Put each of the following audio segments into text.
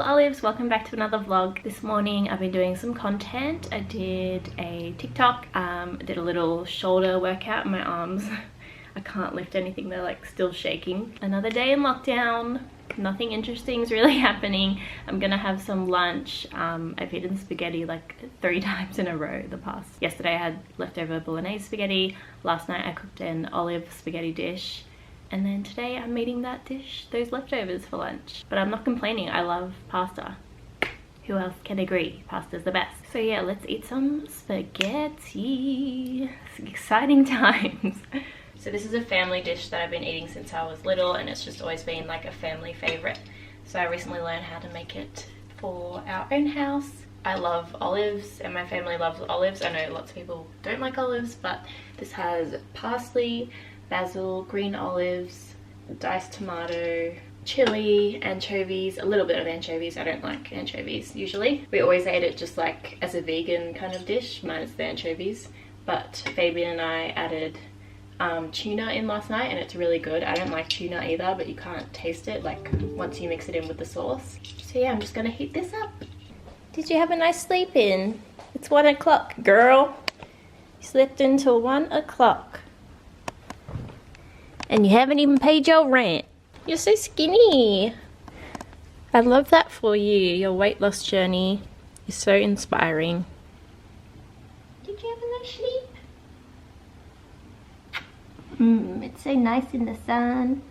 olives, welcome back to another vlog. This morning I've been doing some content. I did a TikTok, did a little shoulder workout in my arms. I can't lift anything, they're like still shaking. Another day in lockdown, nothing interesting is really happening. I'm gonna have some lunch. I've eaten spaghetti like 3 times in a row the past. Yesterday I had leftover bolognese spaghetti. Last night I cooked an olive spaghetti dish. And then today I'm eating that dish, those leftovers for lunch. But I'm not complaining, I love pasta. Who else can agree? Pasta's the best. So yeah, let's eat some spaghetti. It's exciting times. So this is a family dish that I've been eating since I was little, and it's just always been like a family favorite. So I recently learned how to make it for our own house. I love olives and my family loves olives. I know lots of people don't like olives, but this has parsley, basil, green olives, diced tomato, chili, anchovies, a little bit of anchovies. I don't like anchovies usually. We always ate it just like as a vegan kind of dish, minus the anchovies. But Fabian and I added tuna in last night and it's really good. I don't like tuna either, but you can't taste it like once you mix it in with the sauce. So yeah, I'm just gonna heat this up. Did you have a nice sleep in? It's 1 o'clock, girl. You slept until 1 o'clock. And you haven't even paid your rent. You're so skinny. I love that for you. Your weight loss journey is so inspiring. Did you have a nice sleep? It's so nice in the sun.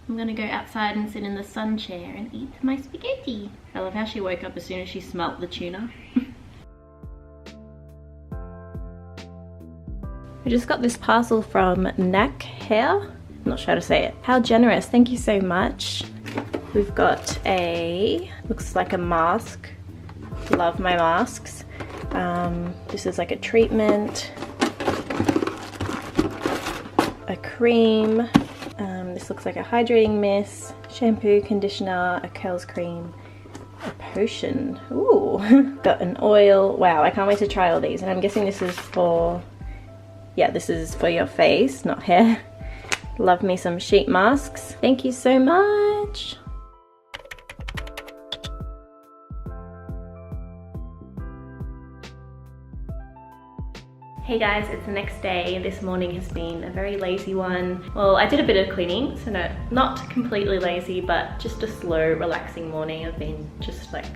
I'm gonna go outside and sit in the sun chair and eat my spaghetti. I love how she woke up as soon as she smelt the tuna. I just got this parcel from Knack Hair. I'm not sure how to say it. How generous, thank you so much. We've got a, looks like a mask. Love my masks. This is like a treatment. A cream. This looks like a hydrating mist. Shampoo, conditioner, a curls cream, a potion. Ooh, got an oil. Wow, I can't wait to try all these. And I'm guessing this is for, yeah, this is for your face, not hair. Love me some sheet masks. Thank you so much. Hey guys, it's the next day. This morning has been a very lazy one. Well, I did a bit of cleaning, so no, not completely lazy, but just a slow, relaxing morning. I've been just like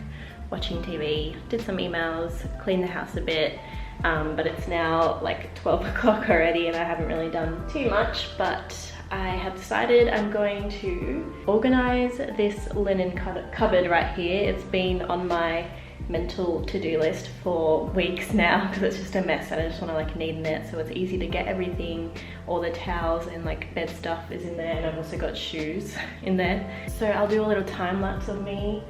watching TV, did some emails, cleaned the house a bit. But it's now like 12 o'clock already and I haven't really done too much, but I have decided I'm going to organize this linen cupboard right here. It's been on my mental to-do list for weeks now because it's just a mess and I just want to like neaten it so it's easy to get everything. All the towels and like bed stuff is in there, and I've also got shoes in there. So I'll do a little time lapse of me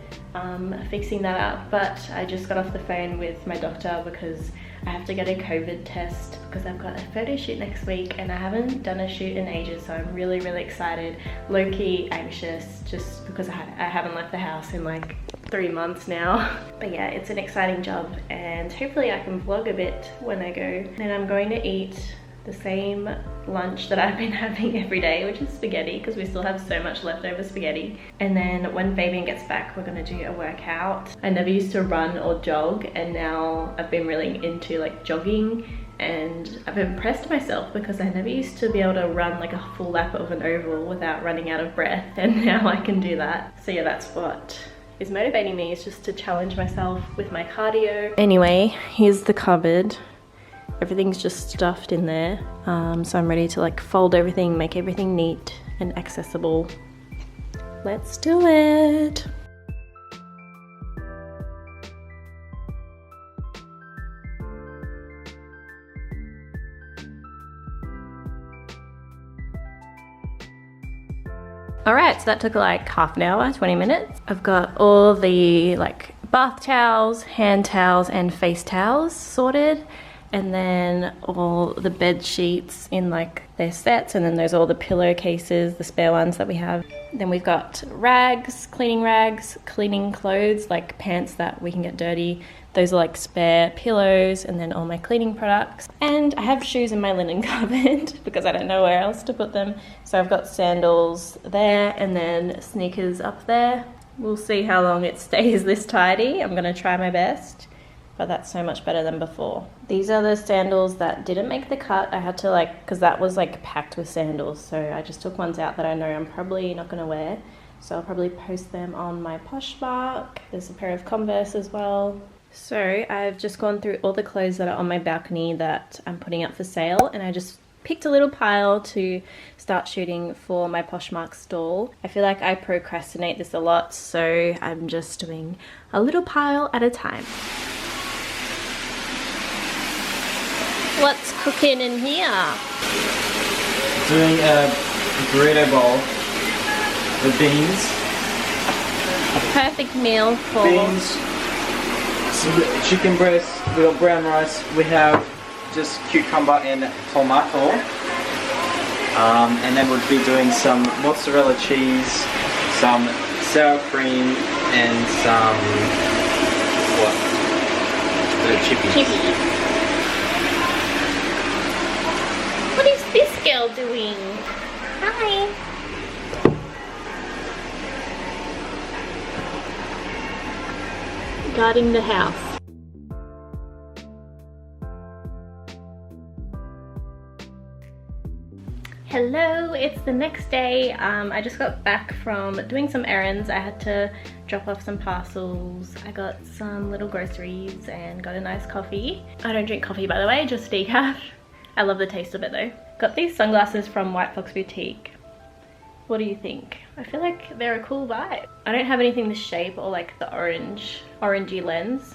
fixing that up. But I just got off the phone with my doctor because I have to get a COVID test because I've got a photo shoot next week and I haven't done a shoot in ages, so I'm really excited. Low-key anxious just because I haven't left the house in like 3 months now. But yeah, it's an exciting job and hopefully I can vlog a bit when I go. Then I'm going to eat the same lunch that I've been having every day, which is spaghetti because we still have so much leftover spaghetti. And then when Fabian gets back, we're gonna do a workout. I never used to run or jog and now I've been really into like jogging, and I've impressed myself because I never used to be able to run like a full lap of an oval without running out of breath, and now I can do that. So yeah, that's what is motivating me, is just to challenge myself with my cardio. Anyway, here's the cupboard. Everything's just stuffed in there. So I'm ready to like fold everything, make everything neat and accessible. Let's do it. Alright, so that took like half an hour, 20 minutes. I've got all the like bath towels, hand towels and face towels sorted. And then all the bed sheets in like their sets, and then there's all the pillowcases, the spare ones that we have. Then we've got rags, cleaning clothes, like pants that we can get dirty. Those are like spare pillows, and then all my cleaning products. And I have shoes in my linen cupboard because I don't know where else to put them. So I've got sandals there and then sneakers up there. We'll see how long it stays this tidy. I'm gonna try my best, but that's so much better than before. These are the sandals that didn't make the cut. I had to because that was packed with sandals, so I just took ones out that I know I'm probably not gonna wear. So I'll probably post them on my Poshmark. There's a pair of Converse as well. So I've just gone through all the clothes that are on my balcony that I'm putting up for sale, and I just picked a little pile to start shooting for my Poshmark stall. I feel like I procrastinate this a lot, so I'm just doing a little pile at a time. What's cooking in here? Doing a burrito bowl with beans. A perfect meal for... Beans, some chicken breast, we got brown rice, we have just cucumber and tomato. And then we'll be doing some mozzarella cheese, some sour cream, and some... what? Chippies. What is this girl doing? Hi. Guarding the house. Hello, it's the next day. I just got back from doing some errands. I had to drop off some parcels. I got some little groceries and got a nice coffee. I don't drink coffee, by the way, just decaf. I love the taste of it though. Got these sunglasses from White Fox Boutique. What do you think? I feel like they're a cool vibe. I don't have anything this shape or the orangey lens.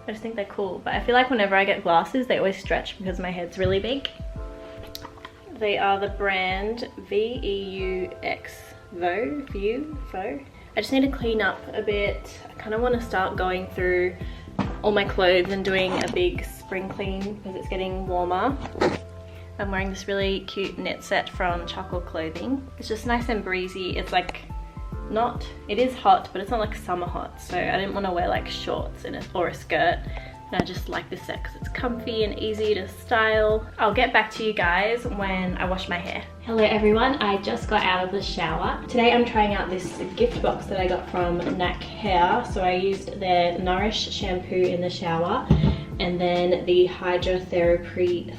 I just think they're cool, but I feel like whenever I get glasses, they always stretch because my head's really big. They are the brand VEUX Vo. I just need to clean up a bit. I kind of want to start going through all my clothes and doing a big spring clean because it's getting warmer. I'm wearing this really cute knit set from Chocolate Clothing. It's just nice and breezy. It's it is hot, but it's not summer hot, so I didn't want to wear shorts or a skirt. And I just like this set because it's comfy and easy to style. I'll get back to you guys when I wash my hair. Hello everyone, I just got out of the shower. Today I'm trying out this gift box that I got from NAC Hair. So I used their Nourish shampoo in the shower, and then the Hydra Therapy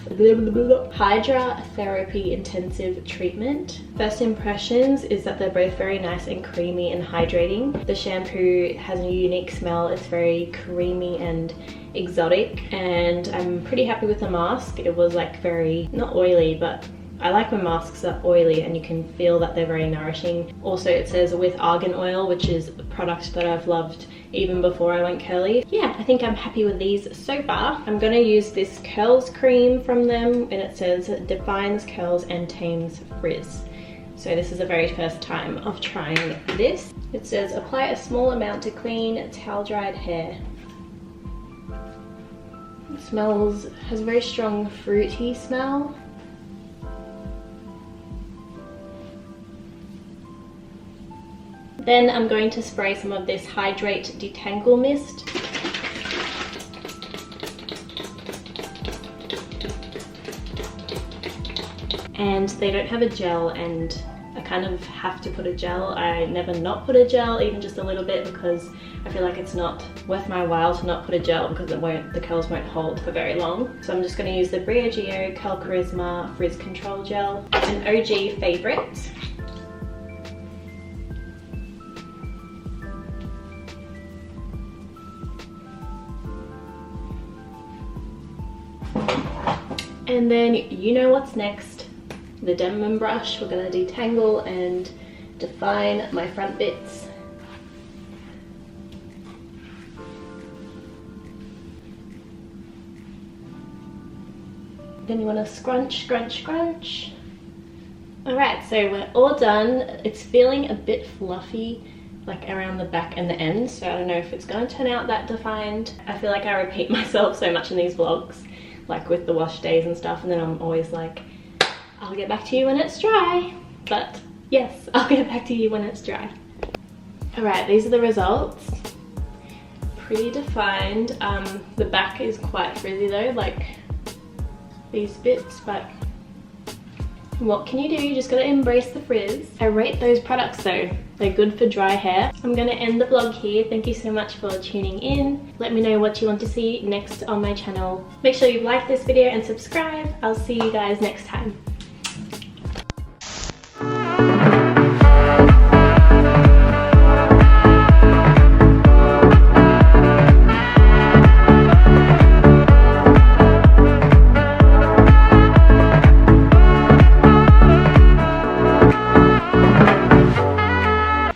Intensive Treatment. First impressions is that they're both very nice and creamy and hydrating. The shampoo has a unique smell. It's very creamy and exotic, and I'm pretty happy with the mask. It was very, not oily, but I like when masks are oily and you can feel that they're very nourishing. Also it says with argan oil, which is a product that I've loved even before I went curly. Yeah, I think I'm happy with these so far. I'm gonna use this curls cream from them, and it says defines curls and tames frizz. So this is the very first time of trying this. It says apply a small amount to clean towel dried hair. It has a very strong fruity smell. Then I'm going to spray some of this Hydrate Detangle Mist. And they don't have a gel, and I kind of have to put a gel. I never not put a gel, even just a little bit, because I feel like it's not worth my while to not put a gel because the curls won't hold for very long. So I'm just going to use the Briogeo Curl Charisma Frizz Control Gel, an OG favourite. And then you know what's next. The Denman brush. We're going to detangle and define my front bits. Then you want to scrunch, scrunch, scrunch. Alright, so we're all done. It's feeling a bit fluffy, around the back and the ends, so I don't know if it's going to turn out that defined. I feel like I repeat myself so much in these vlogs, with the wash days and stuff, and then I'm always I'll get back to you when it's dry. But yes, I'll get back to you when it's dry. Alright, these are the results. Pretty defined. The back is quite frizzy though, these bits, but What can you do? You just gotta embrace the frizz. I rate those products though. They're good for dry hair. I'm gonna end the vlog here. Thank you so much for tuning in. Let me know what you want to see next on my channel. Make sure you like this video and subscribe. I'll see you guys next time.